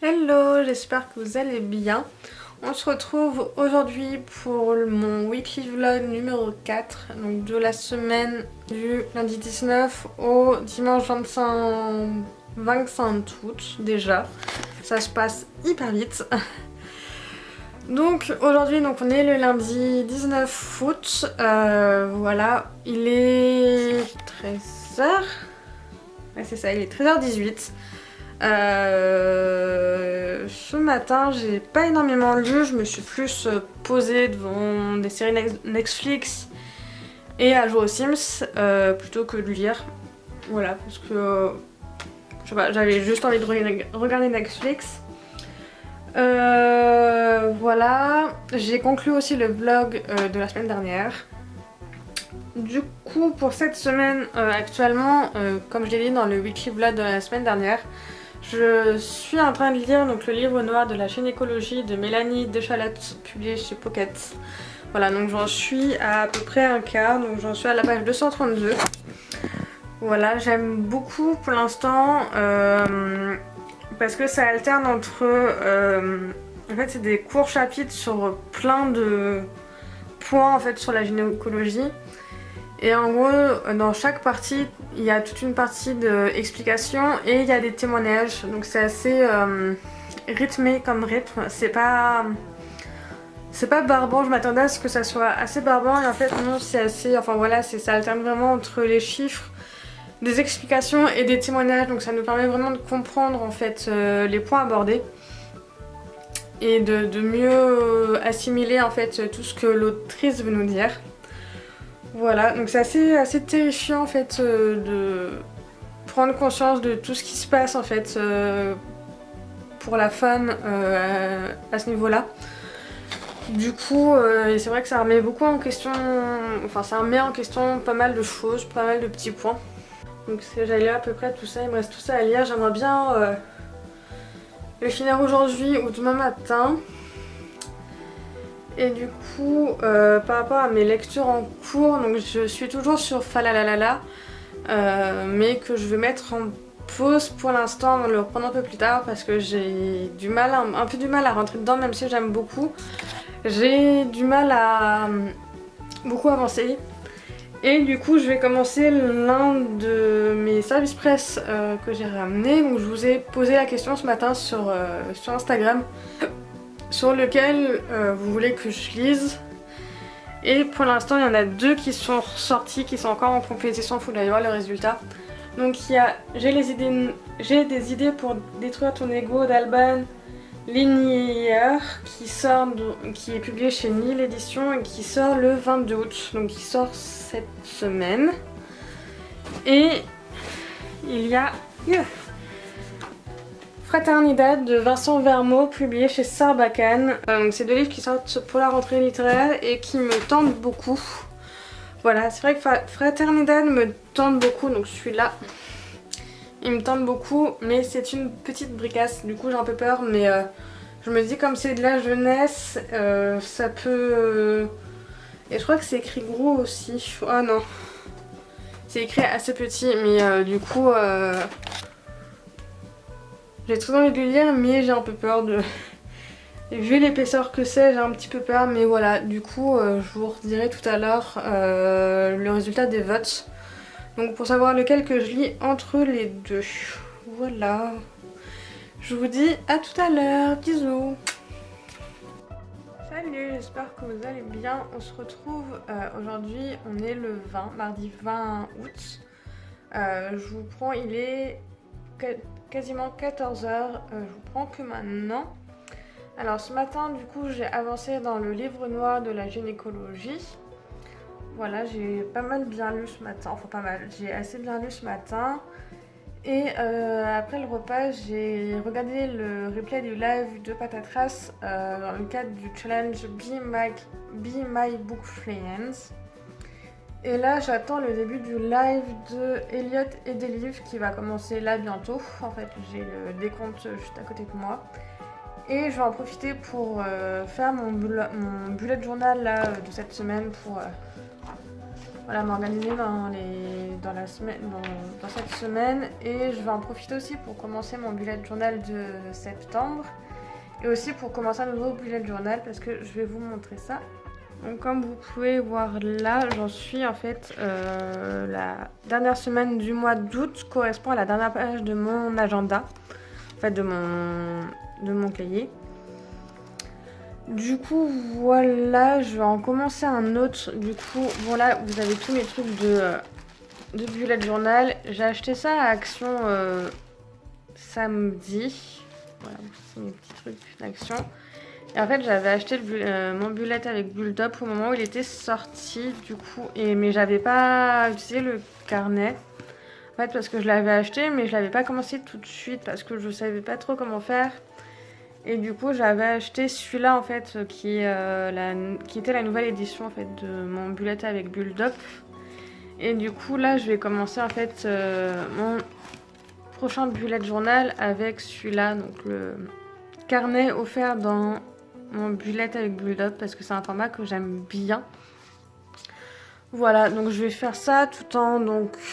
Hello, j'espère que vous allez bien. On se retrouve aujourd'hui pour mon weekly vlog numéro 4, donc de la semaine du lundi 19 au dimanche 25 août déjà. Ça se passe hyper vite. Donc aujourd'hui on est le lundi 19 août, voilà, il est 13h. Ouais c'est ça, il est 13h18. Ce matin j'ai pas énormément lu, je me suis plus posée devant des séries Netflix et à jouer aux Sims plutôt que de lire. Voilà, parce que je sais pas, j'avais juste envie de regarder Netflix. Voilà, j'ai conclu aussi le vlog de la semaine dernière. Du coup pour cette semaine actuellement, comme je l'ai dit dans le weekly vlog de la semaine dernière, je suis en train de lire donc, le livre noir de la gynécologie de Mélanie Deschalettes, publié chez Pocket. Voilà, donc j'en suis à peu près un quart, donc j'en suis à la page 232. Voilà, j'aime beaucoup pour l'instant parce que ça alterne entre... en fait c'est des courts chapitres sur plein de points en fait sur la gynécologie. Et en gros, dans chaque partie, il y a toute une partie d'explication et il y a des témoignages. Donc c'est assez rythmé comme rythme. C'est pas barbant, je m'attendais à ce que ça soit assez barbant et en fait non, c'est assez... Enfin voilà, ça alterne vraiment entre les chiffres, des explications et des témoignages. Donc ça nous permet vraiment de comprendre en fait les points abordés et de mieux assimiler en fait tout ce que l'autrice veut nous dire. Voilà, donc c'est assez terrifiant en fait de prendre conscience de tout ce qui se passe en fait pour la femme à ce niveau-là. Du coup, c'est vrai que ça remet beaucoup en question, enfin ça remet en question pas mal de choses, pas mal de petits points. Donc j'ai lu à peu près tout ça, il me reste tout ça à lire, j'aimerais bien le finir aujourd'hui ou demain matin. Et du coup, par rapport à mes lectures en cours, donc je suis toujours sur Falalalala, mais que je vais mettre en pause pour l'instant, le reprendre un peu plus tard parce que j'ai du mal, un peu du mal à rentrer dedans, même si j'aime beaucoup. J'ai du mal à beaucoup avancer. Et du coup, je vais commencer l'un de mes services presse que j'ai ramené. Donc je vous ai posé la question ce matin sur Instagram. Sur lequel vous voulez que je lise. Et pour l'instant, il y en a deux qui sont sortis, qui sont encore en compétition, il faut d'ailleurs voir le résultat. Donc il y a J'ai des idées pour détruire ton ego d'Alban Lignier qui est publié chez Nil Édition et qui sort le 22 août, donc qui sort cette semaine. Et il y a Fraternidad de Vincent Vermeaux, publié chez Sarbacane. C'est deux livres qui sortent pour la rentrée littéraire et qui me tentent beaucoup. Voilà, c'est vrai que Fraternidad me tente beaucoup, donc celui-là, il me tente beaucoup, mais c'est une petite bricasse, du coup j'ai un peu peur, mais je me dis comme c'est de la jeunesse, ça peut... Et je crois que c'est écrit gros aussi. Oh non, c'est écrit assez petit, mais du coup... J'ai très envie de le lire, mais j'ai un peu peur de... Vu l'épaisseur que c'est, j'ai un petit peu peur, mais voilà. Du coup, je vous redirai tout à l'heure le résultat des votes. Donc pour savoir lequel que je lis entre les deux. Voilà. Je vous dis à tout à l'heure. Bisous. Salut, j'espère que vous allez bien. On se retrouve aujourd'hui, on est le 20, mardi 20 août. Je vous prends, il est... quasiment 14h, je vous prends que maintenant. Alors ce matin du coup j'ai avancé dans le livre noir de la gynécologie. Voilà, j'ai pas mal bien lu ce matin, enfin pas mal, j'ai assez bien lu ce matin. Et après le repas j'ai regardé le replay du live de Patatras dans le cadre du challenge Be My Book Friends. Et là j'attends le début du live de Elliot et des livres qui va commencer là bientôt. En fait j'ai le décompte juste à côté de moi. Et je vais en profiter pour faire mon bullet journal là, de cette semaine pour voilà, m'organiser dans cette semaine. Et je vais en profiter aussi pour commencer mon bullet journal de septembre. Et aussi pour commencer un nouveau bullet journal parce que je vais vous montrer ça. Donc comme vous pouvez voir là, j'en suis en fait la dernière semaine du mois d'août correspond à la dernière page de mon agenda, en fait de mon cahier. Du coup voilà, je vais en commencer un autre. Du coup voilà, vous avez tous mes trucs de bullet journal. J'ai acheté ça à Action samedi. Voilà, c'est mes petits trucs d'Action. Et en fait, j'avais acheté mon bullet avec Bulldop au moment où il était sorti, du coup, mais j'avais pas utilisé le carnet. En fait, parce que je l'avais acheté, mais je l'avais pas commencé tout de suite parce que je savais pas trop comment faire. Et du coup, j'avais acheté celui-là en fait, qui était la nouvelle édition en fait de mon bullet avec Bulldop. Et du coup, là, je vais commencer en fait mon prochain bullet journal avec celui-là, donc le carnet offert dans mon bullet avec Bulldop parce que c'est un format que j'aime bien. Voilà, donc je vais faire ça tout en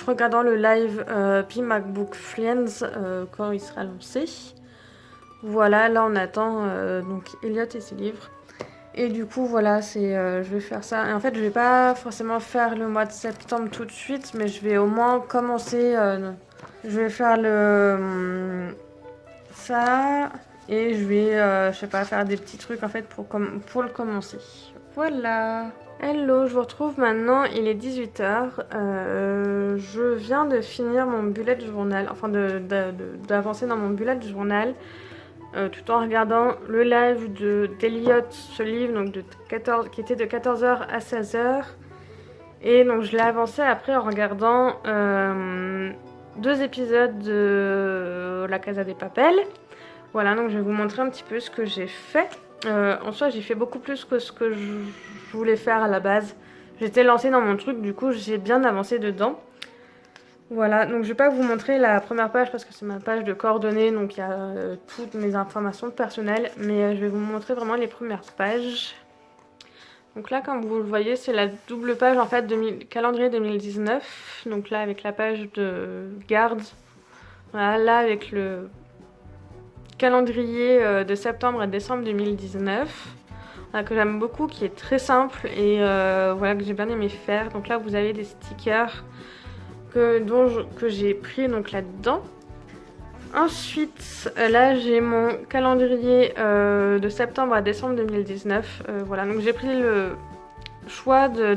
regardant le live Pi MacBook Friends quand il sera lancé. Voilà, là on attend donc Elliot et ses livres. Et du coup voilà, je vais faire ça. Et en fait je vais pas forcément faire le mois de septembre tout de suite, mais je vais au moins commencer. Je vais faire ça. Et je vais, je sais pas, faire des petits trucs en fait pour le commencer. Voilà. Hello, je vous retrouve maintenant, il est 18h. Je viens de finir mon bullet journal, enfin d'avancer dans mon bullet journal. Tout en regardant le live d'Elliot, ce livre donc qui était de 14h à 16h. Et donc je l'ai avancé après en regardant 2 épisodes de La Casa des Papel. Voilà, donc je vais vous montrer un petit peu ce que j'ai fait. En soi, j'ai fait beaucoup plus que ce que je voulais faire à la base. J'étais lancée dans mon truc, du coup, j'ai bien avancé dedans. Voilà, donc je vais pas vous montrer la première page parce que c'est ma page de coordonnées, donc il y a toutes mes informations personnelles. Mais je vais vous montrer vraiment les premières pages. Donc là, comme vous le voyez, c'est la double page en fait de calendrier 2019. Donc là, avec la page de garde. Voilà, là avec le calendrier de septembre à décembre 2019 que j'aime beaucoup, qui est très simple et voilà, que j'ai bien aimé faire. Donc là vous avez des stickers que j'ai pris donc là-dedans. Ensuite là j'ai mon calendrier de septembre à décembre 2019. Voilà, donc j'ai pris le choix de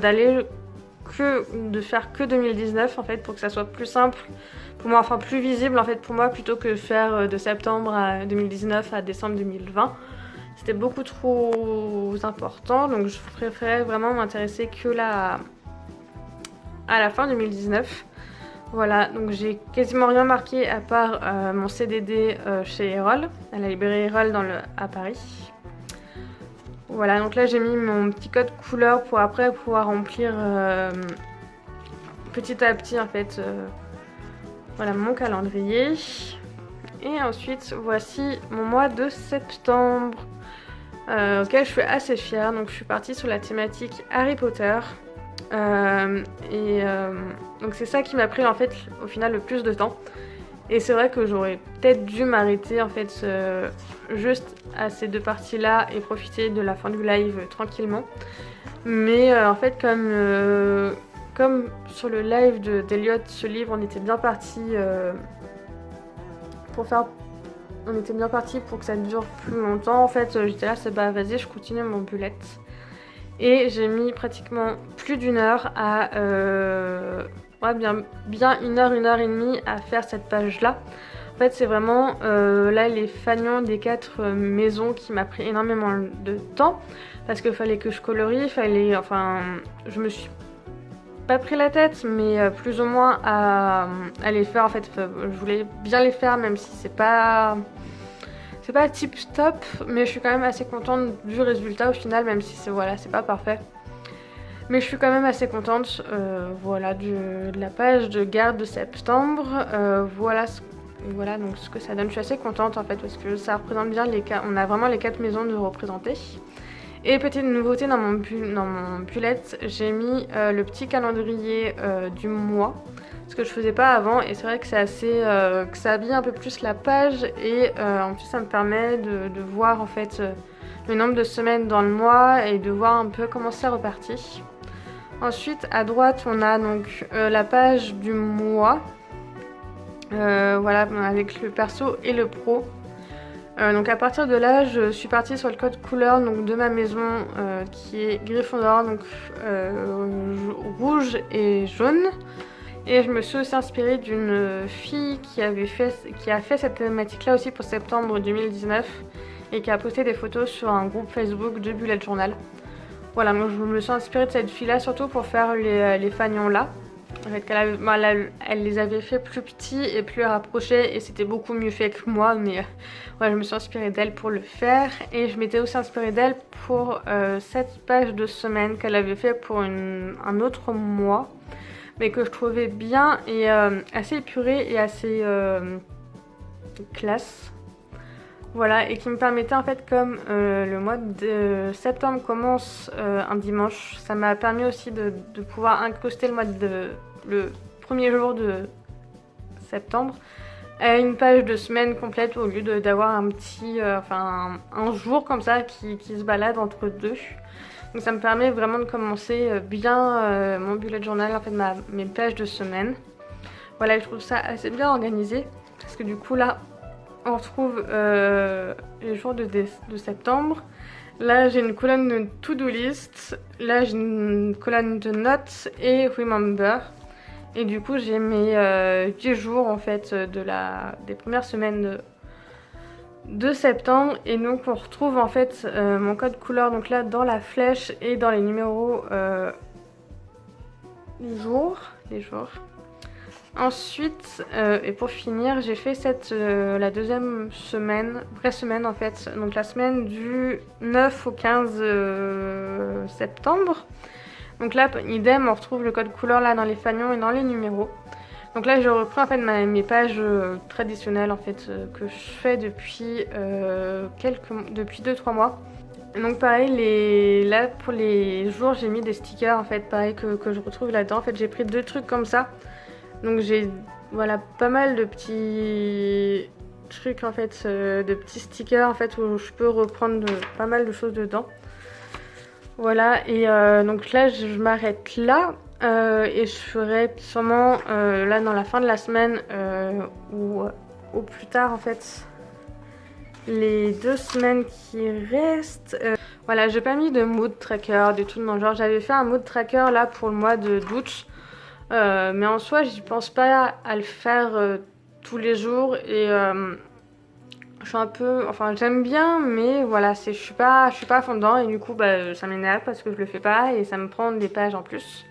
faire que 2019 en fait pour que ça soit plus simple pour moi, enfin plus visible en fait pour moi, plutôt que faire de septembre à 2019 à décembre 2020. C'était beaucoup trop important, donc je préférais vraiment m'intéresser que là à la fin 2019. Voilà, donc j'ai quasiment rien marqué à part mon CDD chez Erol, à la librairie Erol à Paris. Voilà, donc là j'ai mis mon petit code couleur pour après pouvoir remplir petit à petit en fait voilà mon calendrier. Et ensuite voici mon mois de septembre auquel je suis assez fière. Donc je suis partie sur la thématique Harry Potter. Donc c'est ça qui m'a pris en fait au final le plus de temps. Et c'est vrai que j'aurais peut-être dû m'arrêter en fait juste à ces 2 parties là et profiter de la fin du live tranquillement. Mais en fait comme sur le live d'Elliot, ce livre, on était bien parti pour que ça dure plus longtemps. En fait, j'étais là, c'est bah vas-y, je continue mon bullet. Et j'ai mis pratiquement plus d'1 heure à bien 1 heure, 1 heure et demie à faire cette page-là. En fait, c'est vraiment là les fanions des 4 maisons qui m'a pris énormément de temps parce qu'il fallait que je colorie, je me suis pas pris la tête, mais plus ou moins à les faire en fait. Je voulais bien les faire, même si c'est pas tip top, mais je suis quand même assez contente du résultat au final, même si c'est pas parfait. Mais je suis quand même assez contente voilà, de la page de garde de septembre. Voilà donc ce que ça donne. Je suis assez contente en fait parce que ça représente bien on a vraiment les 4 maisons de représenter. Et petite nouveauté dans mon bullet, j'ai mis le petit calendrier du mois, ce que je faisais pas avant, et c'est vrai que c'est assez que ça habille un peu plus la page, et en plus ça me permet de voir en fait le nombre de semaines dans le mois et de voir un peu comment c'est reparti. Ensuite à droite on a donc la page du mois, voilà, avec le perso et le pro. Donc à partir de là, je suis partie sur le code couleur donc, de ma maison qui est Gryffondor, donc rouge et jaune. Et je me suis aussi inspirée d'une fille qui a fait cette thématique là aussi pour septembre 2019 et qui a posté des photos sur un groupe Facebook de Bullet Journal. Voilà, donc je me suis inspirée de cette fille là surtout pour faire les fanions là. En fait, elle les avait fait plus petits et plus rapprochés et c'était beaucoup mieux fait que moi, mais ouais, je me suis inspirée d'elle pour le faire. Et je m'étais aussi inspirée d'elle pour cette page de semaine qu'elle avait fait pour un autre mois, mais que je trouvais bien et assez épurée et assez classe. Voilà, et qui me permettait en fait, comme le mois de septembre commence un dimanche, ça m'a permis aussi de pouvoir incruster le premier jour de septembre à une page de semaine complète au lieu d'avoir un petit, un jour comme ça qui se balade entre deux. Donc ça me permet vraiment de commencer bien mon bullet journal, en fait mes pages de semaine. Voilà, je trouve ça assez bien organisé parce que du coup là on retrouve les jours de septembre. Là j'ai une colonne de to-do list, là j'ai une colonne de notes et remember. Et du coup j'ai mes 10 jours en fait des premières semaines de septembre. Et donc on retrouve en fait mon code couleur donc là dans la flèche et dans les numéros les jours. Ensuite, et pour finir, j'ai fait la deuxième semaine, vraie semaine en fait, donc la semaine du 9 au 15 septembre. Donc là, idem, on retrouve le code couleur là dans les fanions et dans les numéros. Donc là, je reprends en fait mes pages traditionnelles en fait que je fais depuis depuis 2-3 mois. Et donc pareil, là pour les jours, j'ai mis des stickers en fait, pareil que je retrouve là-dedans. En fait, j'ai pris 2 trucs comme ça. Donc j'ai voilà pas mal de petits trucs en fait, de petits stickers en fait où je peux reprendre pas mal de choses dedans. Voilà, et donc là je m'arrête là et je ferai sûrement là dans la fin de la semaine ou au plus tard en fait les 2 semaines qui restent. Voilà, j'ai pas mis de mood tracker du tout dans le genre. J'avais fait un mood tracker là pour le mois d'août. Mais en soi, j'y pense pas à le faire tous les jours et je suis un peu, enfin j'aime bien, mais voilà, je suis pas à fond dedans et du coup bah, ça m'énerve parce que je le fais pas et ça me prend des pages en plus.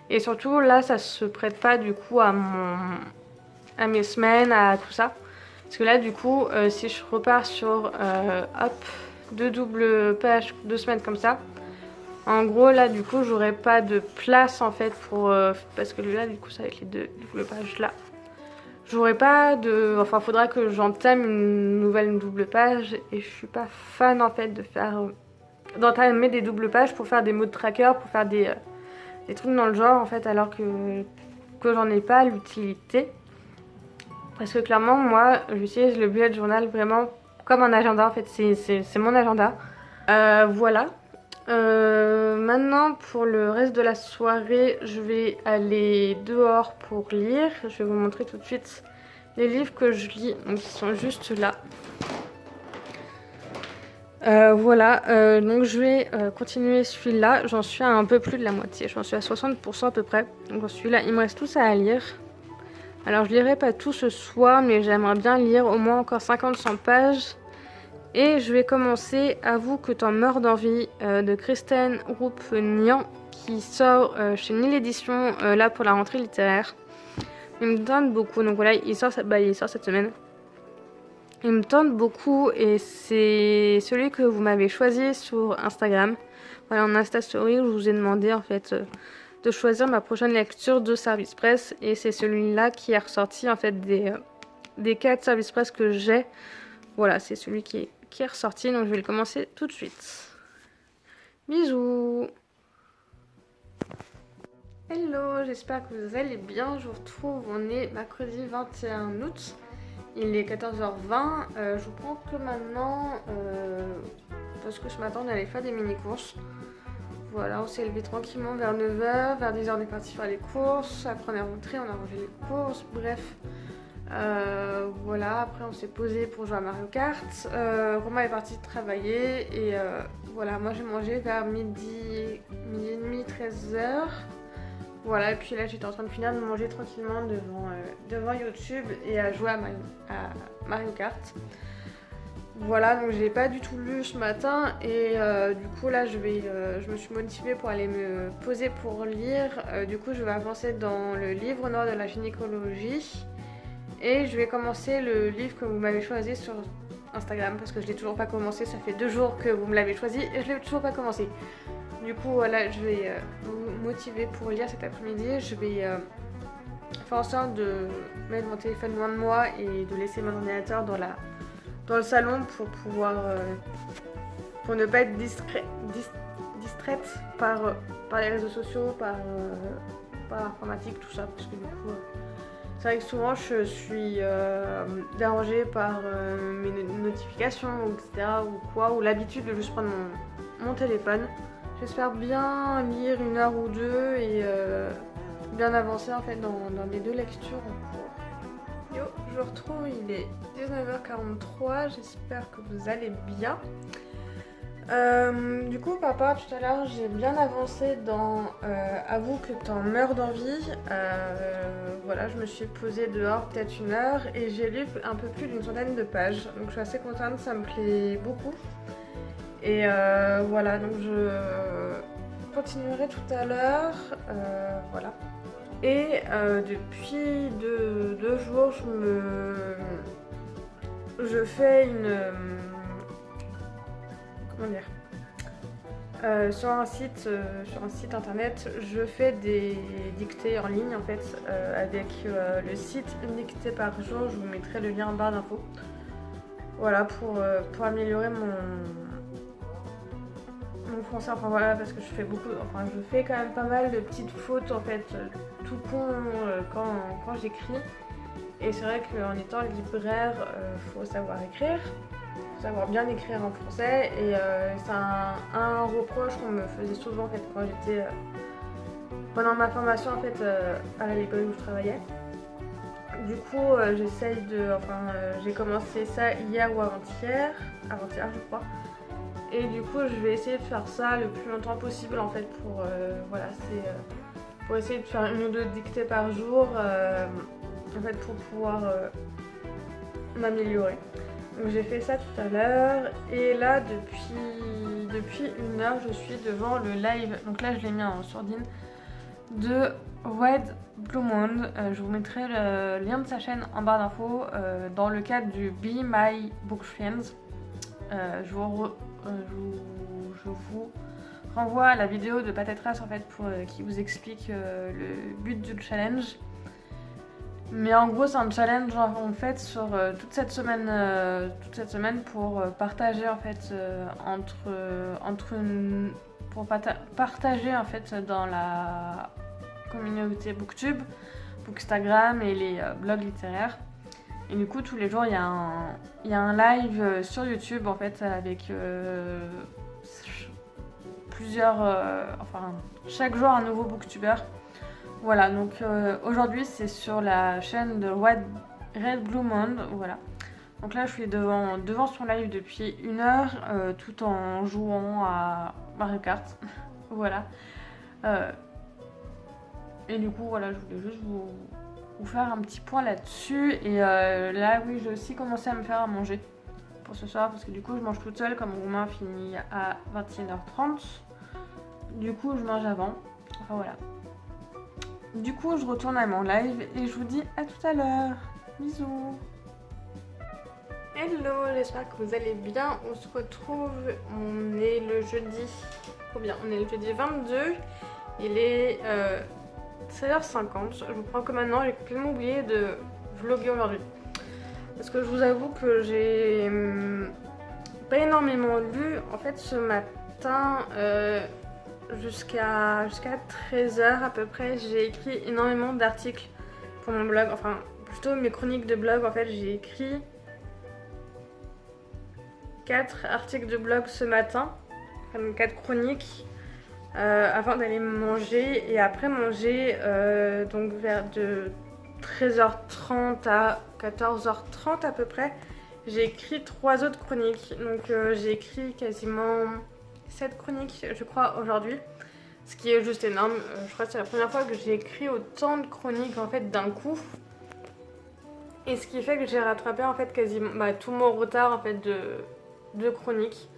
Et surtout là, ça se prête pas du coup à mes semaines, à tout ça. Parce que là, du coup, si je repars sur hop, 2 doubles pages, 2 semaines comme ça. En gros, là, du coup, j'aurais pas de place, en fait, pour... parce que là, du coup, c'est avec les 2 doubles pages là. J'aurais pas de... Enfin, faudra que j'entame une nouvelle double page. Et je suis pas fan, en fait, de faire... d'entamer des doubles pages pour faire des mots de tracker, pour faire des trucs dans le genre, en fait, alors que j'en ai pas l'utilité. Parce que clairement, moi, j'utilise le bullet journal vraiment comme un agenda, en fait. C'est mon agenda. Voilà. Maintenant pour le reste de la soirée, je vais aller dehors pour lire. Je vais vous montrer tout de suite les livres que je lis, donc ils sont juste là. Voilà, donc je vais continuer celui-là. J'en suis à un peu plus de la moitié, j'en suis à 60% à peu près. Donc celui-là, il me reste tout ça à lire. Alors je lirai pas tout ce soir, mais j'aimerais bien lire au moins encore 50-100 pages. Et je vais commencer Avoue que t'en meurs d'envie de Kristen Roupenian qui sort chez Nil Édition là pour la rentrée littéraire. Il me tente beaucoup, donc voilà, il sort cette semaine. Il me tente beaucoup et c'est celui que vous m'avez choisi sur Instagram. Voilà, en Insta Story, je vous ai demandé en fait de choisir ma prochaine lecture de Service Presse et c'est celui-là qui est ressorti en fait des 4 Service Presse que j'ai. Voilà, c'est celui qui est ressorti, donc je vais le commencer tout de suite. Bisous. Hello, j'espère que vous allez bien. Je vous retrouve, on est mercredi 21 août. Il est 14h20. Je vous prends que maintenant parce que ce matin on allait faire des mini-courses. Voilà, on s'est levé tranquillement vers 9h. Vers 10h on est parti faire les courses. Après on est rentré, on a rangé les courses. Bref. Voilà, après on s'est posé pour jouer à Mario Kart. Romain est parti travailler et voilà, moi j'ai mangé vers midi et demi, 13h. Voilà, et puis là j'étais en train de finir de manger tranquillement devant YouTube et à jouer à Mario Kart. Voilà, donc j'ai pas du tout lu ce matin et du coup là je me suis motivée pour aller me poser pour lire. Du coup je vais avancer dans le livre noir de la gynécologie. Et je vais commencer le livre que vous m'avez choisi sur Instagram parce que je l'ai toujours pas commencé. Ça fait 2 jours que vous me l'avez choisi et je l'ai toujours pas commencé. Du coup, voilà, je vais vous motiver pour lire cet après-midi. Je vais faire en sorte de mettre mon téléphone loin de moi et de laisser mon ordinateur dans le salon pour pouvoir pour ne pas être distraite par les réseaux sociaux, par l'informatique, tout ça, parce que du coup. C'est vrai que souvent je suis dérangée par mes notifications, etc. ou l'habitude de juste prendre mon téléphone. J'espère bien lire 1 heure ou 2 et bien avancer en fait dans mes 2 lectures en cours. Yo, je vous retrouve, il est 19h43, j'espère que vous allez bien. Du coup, papa, tout à l'heure, j'ai bien avancé dans Avoue que t'en meurs d'envie. Voilà, je me suis posée dehors peut-être 1 heure et j'ai lu un peu plus d'une centaine de pages. Donc je suis assez contente, ça me plaît beaucoup. Et voilà, donc je continuerai tout à l'heure. Voilà. Et depuis 2 jours, je fais une... comment dire, sur un site internet, je fais des dictées en ligne en fait avec le site Une dictée par jour. Je vous mettrai le lien en barre d'infos. Voilà pour améliorer mon français. Enfin voilà, parce que je fais quand même pas mal de petites fautes en fait, tout con quand j'écris. Et c'est vrai qu'en étant libraire, faut savoir écrire. Savoir bien écrire en français et c'est un reproche qu'on me faisait souvent en fait quand j'étais pendant ma formation en fait à la librairie où je travaillais. Du coup j'ai commencé ça hier ou avant-hier je crois, et du coup je vais essayer de faire ça le plus longtemps possible en fait pour pour essayer de faire 1 ou 2 dictées par jour en fait pour pouvoir m'améliorer. Donc j'ai fait ça tout à l'heure et là depuis 1 heure je suis devant le live, donc là je l'ai mis en sourdine, de Red Blue Moon. Je vous mettrai le lien de sa chaîne en barre d'infos dans le cadre du Be My Book Friends. Je vous renvoie à la vidéo de Patatras en fait qui vous explique le but du challenge. Mais en gros c'est un challenge en fait sur toute cette semaine pour partager en fait partager en fait dans la communauté Booktube, Bookstagram et les blogs littéraires. Et du coup tous les jours il y a un live sur YouTube en fait avec chaque jour un nouveau booktuber. Voilà, donc aujourd'hui c'est sur la chaîne de Red Blue Moon, voilà. Donc là je suis devant son live depuis 1 heure tout en jouant à Mario Kart, voilà. Et du coup voilà, je voulais juste vous faire un petit point là-dessus. Et là oui, j'ai aussi commencé à me faire à manger pour ce soir parce que du coup je mange toute seule comme Romain finit à 21h30. Du coup je mange avant, enfin voilà. Du coup, je retourne à mon live et je vous dis à tout à l'heure. Bisous. Hello, j'espère que vous allez bien. On se retrouve, on est le jeudi. Combien? On est le jeudi 22. Il est 16h50. Je vous prends que maintenant, j'ai complètement oublié de vlogger aujourd'hui. Parce que je vous avoue que j'ai pas énormément lu. En fait, ce matin, matin jusqu'à 13h à peu près, j'ai écrit énormément d'articles pour mon blog, enfin plutôt mes chroniques de blog. En fait, j'ai écrit 4 articles de blog ce matin, enfin 4 chroniques avant d'aller manger, et après manger, donc vers de 13h30 à 14h30 à peu près, j'ai écrit 3 autres chroniques. Donc j'ai écrit quasiment 7 chroniques je crois aujourd'hui, ce qui est juste énorme. Je crois que c'est la première fois que j'ai écrit autant de chroniques en fait d'un coup, et ce qui fait que j'ai rattrapé en fait quasiment tout mon retard en fait de chroniques.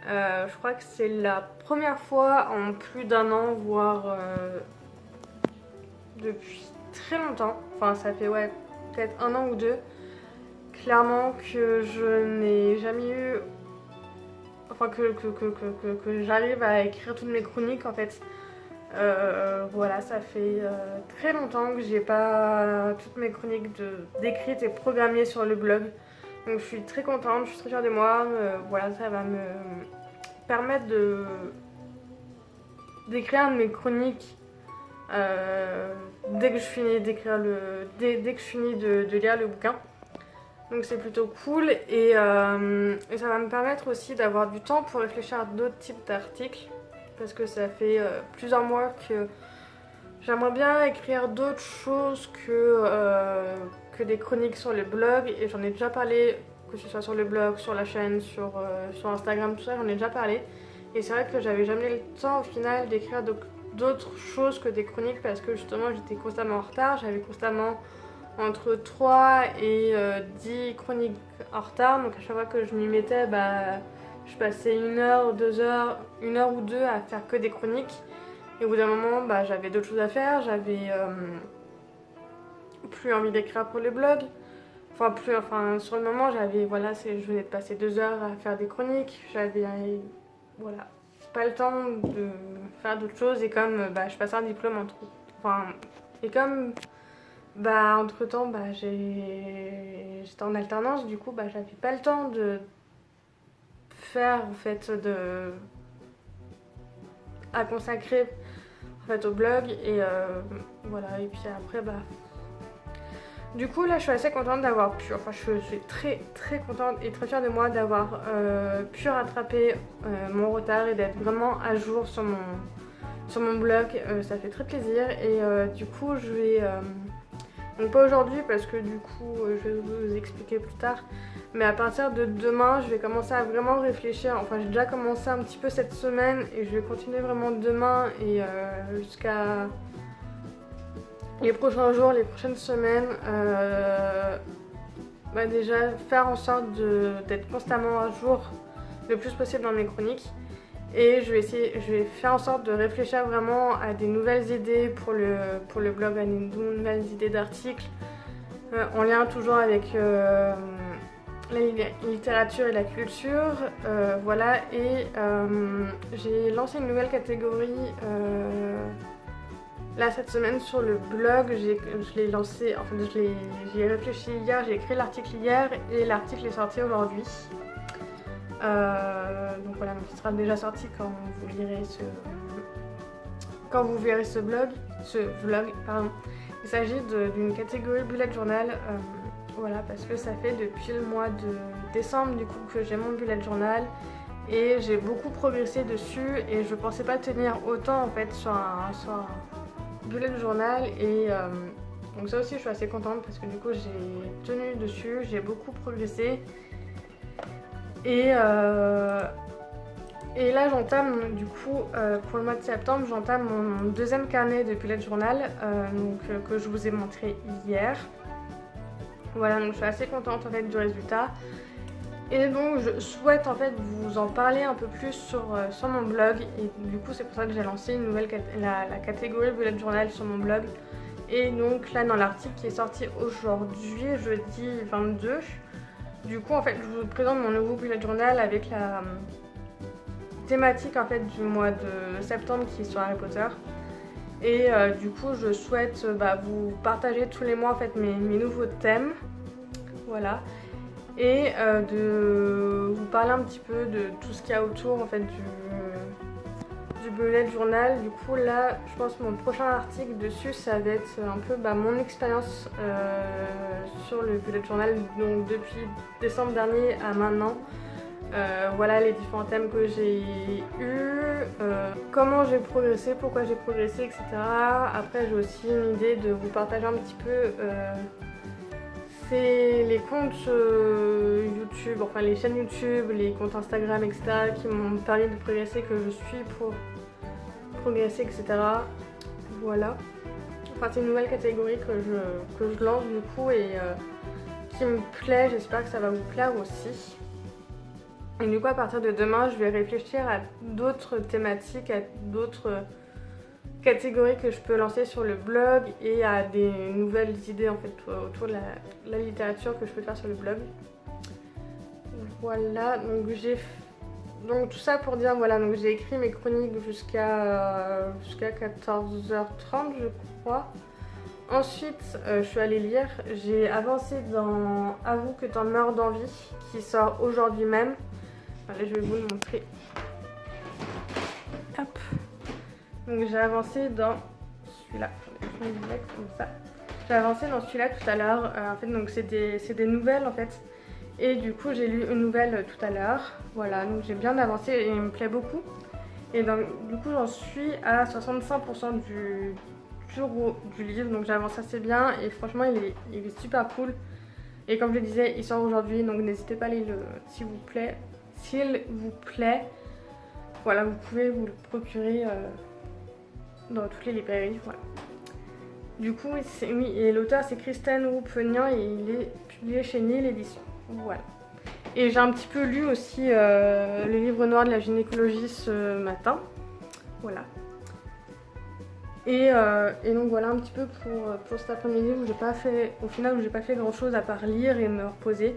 Je crois que c'est la première fois en plus d'un an, voire depuis très longtemps, enfin ça fait ouais peut-être 1 an ou 2, clairement, que je n'ai jamais eu, enfin que j'arrive à écrire toutes mes chroniques en fait. Voilà, ça fait très longtemps que j'ai pas toutes mes chroniques d'écrites et programmées sur le blog. Donc je suis très contente, je suis très fière de moi. Voilà, ça va me permettre d'écrire mes chroniques dès que je finis d'écrire dès que je finis de lire le bouquin. Donc c'est plutôt cool, et ça va me permettre aussi d'avoir du temps pour réfléchir à d'autres types d'articles, parce que ça fait plusieurs mois que j'aimerais bien écrire d'autres choses que des chroniques sur le blog, et j'en ai déjà parlé, que ce soit sur le blog, sur la chaîne, sur Instagram, tout ça, j'en ai déjà parlé. Et c'est vrai que j'avais jamais le temps au final d'écrire d'autres choses que des chroniques, parce que justement j'étais constamment en retard, j'avais constamment entre 3 et 10 chroniques en retard, donc à chaque fois que je m'y mettais, je passais 1 heure, 2 heures, 1 heure ou 2 à faire que des chroniques, et au bout d'un moment j'avais d'autres choses à faire, j'avais plus envie d'écrire pour le blog, enfin sur le moment je venais de passer 2 heures à faire des chroniques, j'avais voilà, pas le temps de faire d'autres choses, et comme je passais un diplôme et comme entre temps j'étais en alternance, du coup j'avais pas le temps de faire en fait à consacrer en fait au blog, et voilà, et puis après du coup là je suis assez contente d'avoir pu, enfin je suis très très contente et très fière de moi d'avoir pu rattraper mon retard et d'être vraiment à jour sur mon blog. Ça fait très plaisir, et du coup je vais donc pas aujourd'hui, parce que du coup je vais vous expliquer plus tard, mais à partir de demain je vais commencer à vraiment réfléchir. Enfin j'ai déjà commencé un petit peu cette semaine, et je vais continuer vraiment demain et jusqu'à les prochains jours, les prochaines semaines. Déjà faire en sorte d'être constamment à jour le plus possible dans mes chroniques. Et je vais faire en sorte de réfléchir vraiment à des nouvelles idées pour le blog, à des nouvelles idées d'articles, en lien toujours avec la littérature et la culture. Voilà, et j'ai lancé une nouvelle catégorie là cette semaine sur le blog. Je l'ai lancé, enfin j'y ai réfléchi hier, j'ai écrit l'article hier, et l'article est sorti aujourd'hui. Donc voilà, donc il sera déjà sorti quand vous verrez ce vlog, pardon. Il s'agit d'une catégorie bullet journal, voilà, parce que ça fait depuis le mois de décembre du coup que j'ai mon bullet journal, et j'ai beaucoup progressé dessus, et je pensais pas tenir autant en fait sur un bullet journal, et donc ça aussi je suis assez contente, parce que du coup j'ai tenu dessus, j'ai beaucoup progressé. Et là j'entame du coup pour le mois de septembre, j'entame mon deuxième carnet de bullet journal, que je vous ai montré hier. Voilà, donc je suis assez contente en fait du résultat, et donc je souhaite en fait vous en parler un peu plus sur mon blog, et du coup c'est pour ça que j'ai lancé une nouvelle la catégorie bullet journal sur mon blog. Et donc là dans l'article qui est sorti aujourd'hui, jeudi 22, du coup en fait je vous présente mon nouveau bullet journal avec la thématique en fait du mois de septembre qui est sur Harry Potter. Et du coup je souhaite vous partager tous les mois en fait mes nouveaux thèmes, voilà, et de vous parler un petit peu de tout ce qu'il y a autour en fait du bullet journal. Du coup là je pense que mon prochain article dessus ça va être un peu mon expérience sur le bullet journal, donc depuis décembre dernier à maintenant. Voilà les différents thèmes que j'ai eus, comment j'ai progressé, pourquoi j'ai progressé, etc. Après j'ai aussi une idée de vous partager un petit peu c'est les comptes YouTube, enfin les chaînes YouTube, les comptes Instagram, etc. qui m'ont permis de progresser, que je suis pour progresser, etc. Voilà. Enfin c'est une nouvelle catégorie que je lance du coup et qui me plaît, j'espère que ça va vous plaire aussi. Et du coup à partir de demain je vais réfléchir à d'autres thématiques, à d'autres catégories que je peux lancer sur le blog et à des nouvelles idées en fait autour de la littérature que je peux faire sur le blog. Voilà, donc tout ça pour dire voilà, donc j'ai écrit mes chroniques jusqu'à 14h30 je crois. Ensuite je suis allée lire, j'ai avancé dans Avoue que t'en meurs d'envie qui sort aujourd'hui même. Allez, je vais vous le montrer. Hop. Donc j'ai avancé dans celui-là. Je vais le mettre comme ça. J'ai avancé dans celui-là tout à l'heure. En fait, donc c'est des nouvelles en fait. Et du coup, j'ai lu une nouvelle tout à l'heure. Voilà, donc j'ai bien avancé et il me plaît beaucoup. Et donc, du coup, j'en suis à 65% du livre. Donc j'avance assez bien et franchement, il est super cool. Et comme je le disais, il sort aujourd'hui. Donc n'hésitez pas à aller s'il vous plaît. S'il vous plaît. Voilà, vous pouvez vous le procurer dans toutes les librairies, voilà. Du coup, oui, et l'auteur c'est Kristen Roupenian et il est publié chez Nil Éditions. Voilà. Et j'ai un petit peu lu aussi le livre noir de la gynécologie ce matin. Voilà. Et donc voilà un petit peu pour cet après-midi où j'ai pas fait grand chose à part lire et me reposer.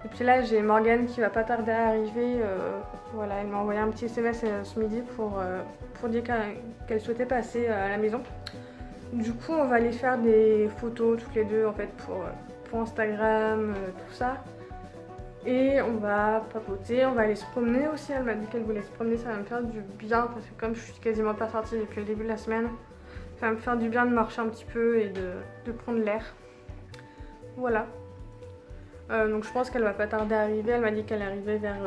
Et puis là j'ai Morgane qui va pas tarder à arriver. Voilà, elle m'a envoyé un petit SMS ce midi pour dire qu'elle souhaitait passer à la maison. Du coup on va aller faire des photos toutes les deux en fait pour Instagram, tout ça. Et on va papoter, on va aller se promener aussi. Elle m'a dit qu'elle voulait se promener, ça va me faire du bien parce que comme je suis quasiment pas sortie depuis le début de la semaine, ça va me faire du bien de marcher un petit peu et de prendre l'air. Voilà. Donc je pense qu'elle va pas tarder à arriver. Elle m'a dit qu'elle arrivait vers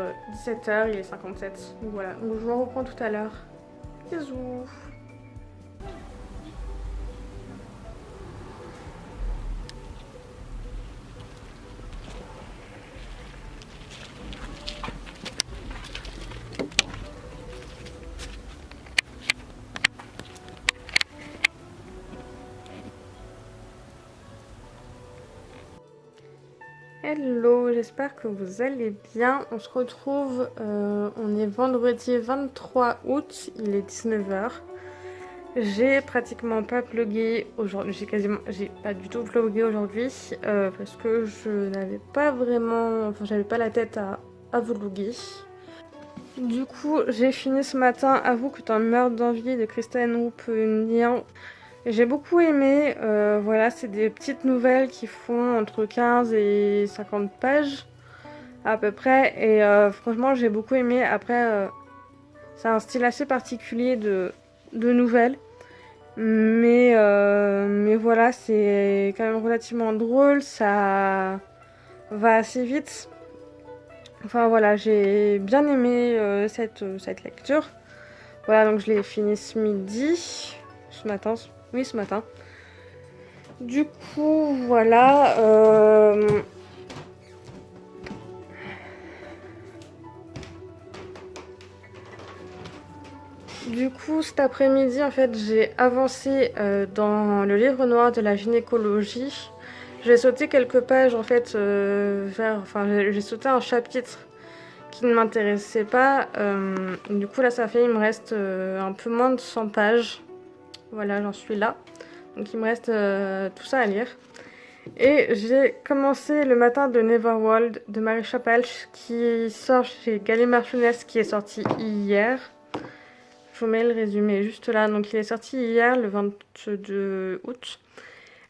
17h, il est 57. Donc voilà, donc je vous reprends tout à l'heure. Bisous. Hello, j'espère que vous allez bien. On se retrouve, on est vendredi 23 août, il est 19h. J'ai pratiquement pas vlogué aujourd'hui, j'ai pas du tout vlogué aujourd'hui parce que je n'avais pas vraiment, j'avais pas la tête à vloguer. Du coup, j'ai fini ce matin Avoue que t'en meurs d'envie de Kristen Roupenian. J'ai beaucoup aimé, voilà, c'est des petites nouvelles qui font entre 15 et 50 pages à peu près et franchement j'ai beaucoup aimé. Après c'est un style assez particulier de nouvelles mais voilà, c'est quand même relativement drôle, ça va assez vite. Enfin voilà, j'ai bien aimé cette lecture. Voilà, donc je l'ai fini ce midi, ce matin. Oui, ce matin. Du coup, voilà. Du coup, cet après-midi, en fait, j'ai avancé dans le livre noir de la gynécologie. J'ai sauté quelques pages, en fait, j'ai sauté un chapitre qui ne m'intéressait pas. Du coup, là, il me reste un peu moins de 100 pages. Voilà, j'en suis là. Donc il me reste tout ça à lire. Et j'ai commencé Le matin de Neverworld de Marisha Palch qui sort chez Gallimard Jeunesse, qui est sorti hier. Je vous mets le résumé juste là. Donc il est sorti hier, le 22 août.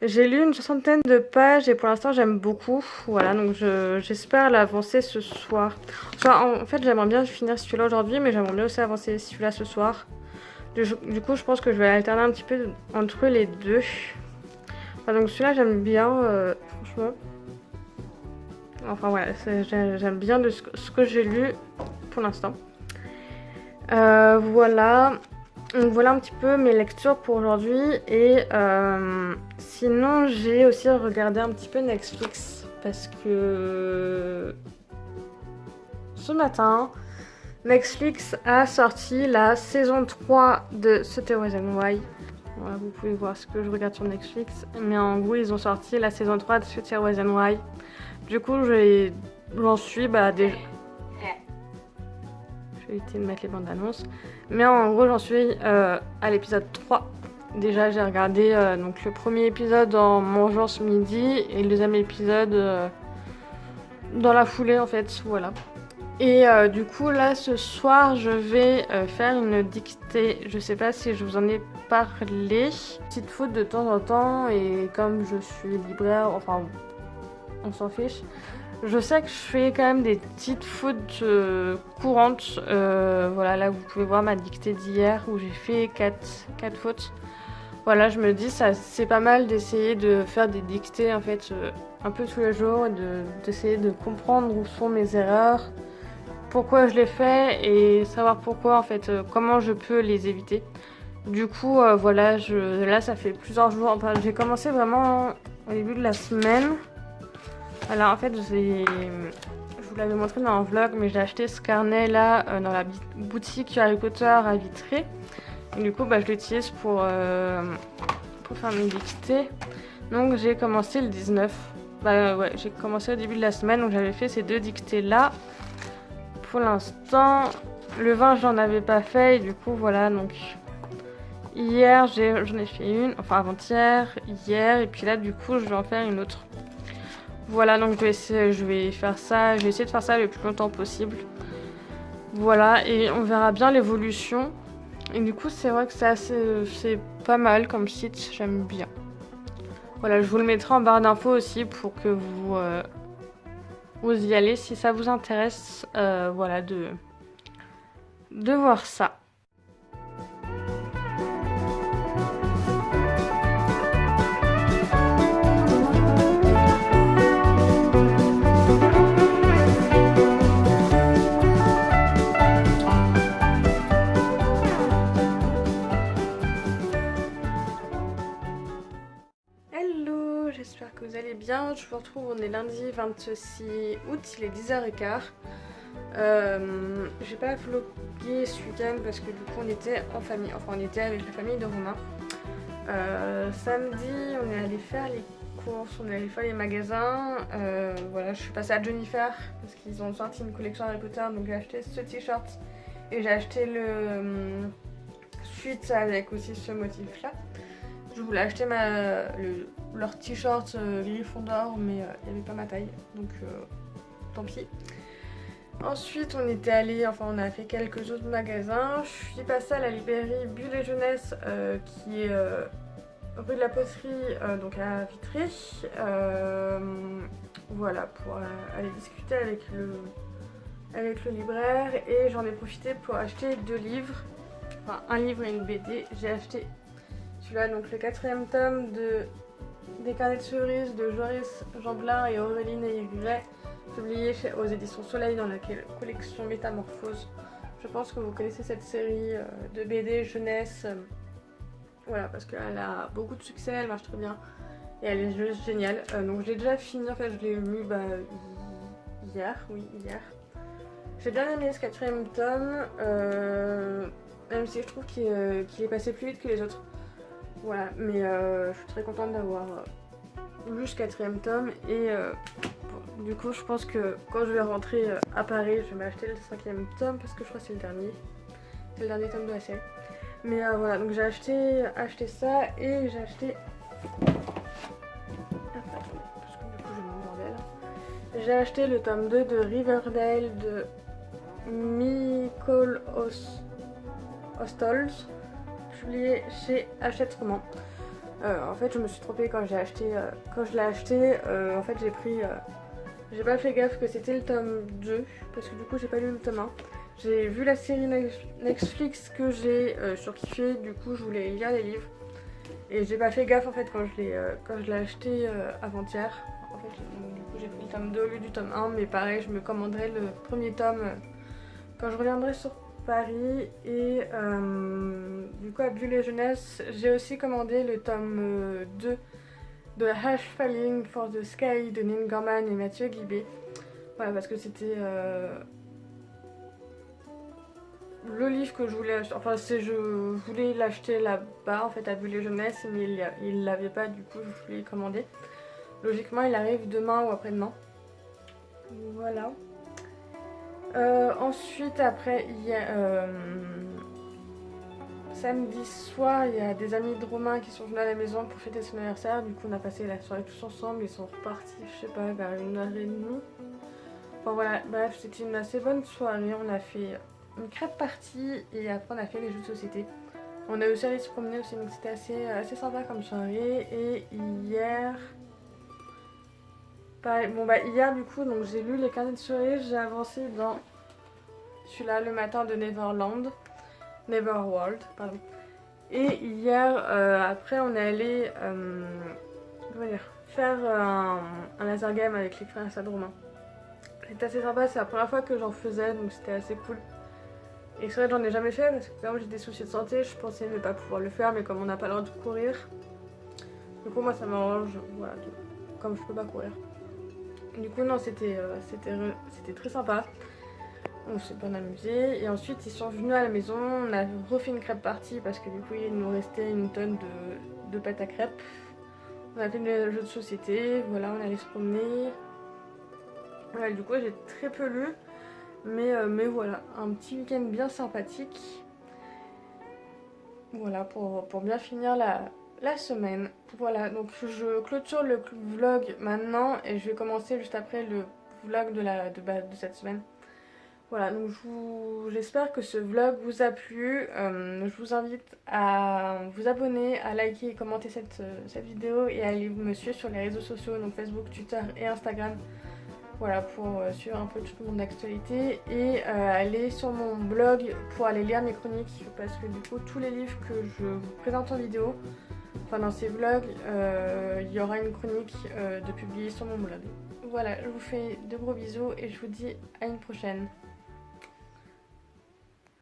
J'ai lu une soixantaine de pages et pour l'instant j'aime beaucoup. Voilà, donc j'espère l'avancer ce soir. Enfin, en fait, j'aimerais bien finir celui-là aujourd'hui, mais j'aimerais bien aussi avancer celui-là ce soir. Du coup, je pense que je vais alterner un petit peu entre les deux. Enfin, donc celui-là, j'aime bien, franchement. Enfin voilà, j'aime bien de ce que j'ai lu pour l'instant. Voilà. Donc voilà un petit peu mes lectures pour aujourd'hui. Et sinon, j'ai aussi regardé un petit peu Netflix. Parce que ce matin, Netflix a sorti la saison 3 de The Reason Why. Voilà, vous pouvez voir ce que je regarde sur Netflix. Mais en gros, ils ont sorti la saison 3 de The Reason Why. Du coup, j'en suis déjà. Je vais éviter de mettre les bandes annonces. Mais en gros, j'en suis à l'épisode 3. Déjà, j'ai regardé donc le premier épisode en mangeant ce midi et le deuxième épisode dans la foulée en fait. Voilà. Et du coup, là, ce soir, je vais faire une dictée. Je sais pas si je vous en ai parlé. Petite faute de temps en temps, et comme je suis libraire, enfin, on s'en fiche. Je sais que je fais quand même des petites fautes courantes. Voilà, là, vous pouvez voir ma dictée d'hier où j'ai fait 4 fautes. Voilà, je me dis, c'est pas mal d'essayer de faire des dictées, en fait, un peu tous les jours, et d'essayer de comprendre où sont mes erreurs, pourquoi je les fais et savoir pourquoi en fait, comment je peux les éviter. Du coup voilà, là ça fait plusieurs jours, enfin j'ai commencé vraiment au début de la semaine. Alors en fait je vous l'avais montré dans un vlog, mais j'ai acheté ce carnet là dans la boutique Harry Potter à Vitré. Et du coup je l'utilise pour faire mes dictées. Donc j'ai commencé le 19. Ouais, j'ai commencé au début de la semaine, donc j'avais fait ces 2 dictées là. Pour l'instant, le 20 j'en avais pas fait et du coup voilà, donc hier j'en ai fait une, enfin avant-hier, hier, et puis là du coup je vais en faire une autre. Voilà, donc je vais faire ça, je vais essayer de faire ça le plus longtemps possible. Voilà, et on verra bien l'évolution. Et du coup c'est vrai que c'est pas mal comme site, j'aime bien. Voilà, je vous le mettrai en barre d'infos aussi pour que vous y allez si ça vous intéresse, voilà, de voir ça. Hello, j'espère que vous allez bien. Je vous retrouve, on est lundi 26 août, il est 10h15. J'ai pas vlogué ce week-end parce que du coup on était en famille, enfin on était avec la famille de Romain. Samedi on est allé faire les courses, on est allé faire les magasins. Voilà, je suis passée à Jennifer parce qu'ils ont sorti une collection Harry Potter, donc j'ai acheté ce t-shirt et j'ai acheté le suite avec aussi ce motif là. Je voulais acheter leur t-shirt Gryffondor, mais il n'y avait pas ma taille, donc tant pis. Ensuite, on était allé, enfin on a fait quelques autres magasins. Je suis passée à la librairie Bulle et Jeunesse, qui est rue de la Poterie, donc à Vitré. Voilà, pour aller discuter avec le libraire, et j'en ai profité pour acheter 2 livres, enfin un livre et une BD. J'ai acheté celui-là, donc le 4e tome des Carnets de cerises de Joris Jeanblin et Aurélie Neyret, publié aux éditions Soleil dans la collection Métamorphose. Je pense que vous connaissez cette série de BD jeunesse, voilà, parce qu'elle a beaucoup de succès, elle marche très bien et elle est juste géniale. Donc je l'ai déjà fini, en fait je l'ai lu hier. J'ai bien aimé ce 4e tome, même si je trouve qu'il est passé plus vite que les autres. Voilà, mais je suis très contente d'avoir lu ce 4e tome, et du coup je pense que quand je vais rentrer à Paris, je vais m'acheter le 5e tome parce que je crois que c'est le dernier tome de la série. Mais voilà, donc j'ai acheté ça, et j'ai acheté... parce que du coup j'ai mon bordel. J'ai acheté le tome 2 de Riverdale de Mikael Ostholz, publié chez Hachette Roman. En fait je me suis trompée quand je l'ai acheté, en fait j'ai pas fait gaffe que c'était le tome 2, parce que du coup j'ai pas lu le tome 1. J'ai vu la série Netflix que j'ai surkiffé, du coup je voulais lire les livres. Et j'ai pas fait gaffe en fait quand je l'ai acheté avant-hier. En fait, du coup j'ai pris le tome 2 au lieu du tome 1, mais pareil, je me commanderai le premier tome quand je reviendrai sur Paris. Et du coup à Bulle et Jeunesse, j'ai aussi commandé le tome 2 de Ash Falling for the Sky de Neil Gaiman et Mathieu Guibé. Voilà, parce que c'était le livre que je voulais acheter. Enfin, je voulais l'acheter là-bas, en fait, à Bulle et Jeunesse, mais il l'avait pas, du coup, je voulais le commander. Logiquement, il arrive demain ou après-demain. Voilà. Ensuite, après, samedi soir, il y a des amis de Romain qui sont venus à la maison pour fêter son anniversaire. Du coup, on a passé la soirée tous ensemble. Ils sont repartis, je sais pas, vers 1h30. Enfin voilà, bref, c'était une assez bonne soirée. On a fait une crêpe party et après on a fait les jeux de société. On a aussi allé se promener aussi, donc c'était assez sympa comme soirée. Et hier... Pareil, bon bah hier du coup, donc j'ai lu les carnets de soirée, j'ai avancé dans celui-là, Le matin de Neverworld, pardon. Et hier, après on est allé comment dire, faire un laser game avec les frères Sadromain. C'était assez sympa, c'est la première fois que j'en faisais, donc c'était assez cool. Et c'est vrai que j'en ai jamais fait parce que comme j'ai des soucis de santé, je pensais ne pas pouvoir le faire, mais comme on n'a pas le droit de courir, du coup moi ça m'arrange, voilà, comme je peux pas courir. Du coup non, c'était très sympa, on s'est bien amusé. Et ensuite ils sont venus à la maison, on a refait une crêpe party parce que du coup il nous restait une tonne de pâte à crêpes. On a fait le jeu de société, voilà, on allait se promener. Voilà, du coup j'ai très peu lu. Mais voilà, un petit week-end bien sympathique. Voilà, pour bien finir la semaine. Voilà, donc je clôture le vlog maintenant et je vais commencer juste après le vlog de cette semaine. Voilà, donc j'espère que ce vlog vous a plu. Je vous invite à vous abonner, à liker et commenter cette vidéo et à aller me suivre sur les réseaux sociaux, donc Facebook, Twitter et Instagram. Voilà, pour suivre un peu toute mon actualité et aller sur mon blog pour aller lire mes chroniques parce que du coup tous les livres que je vous présente en vidéo, enfin dans ces vlogs, il y aura une chronique de publier sur mon blog. Voilà, je vous fais de gros bisous et je vous dis à une prochaine.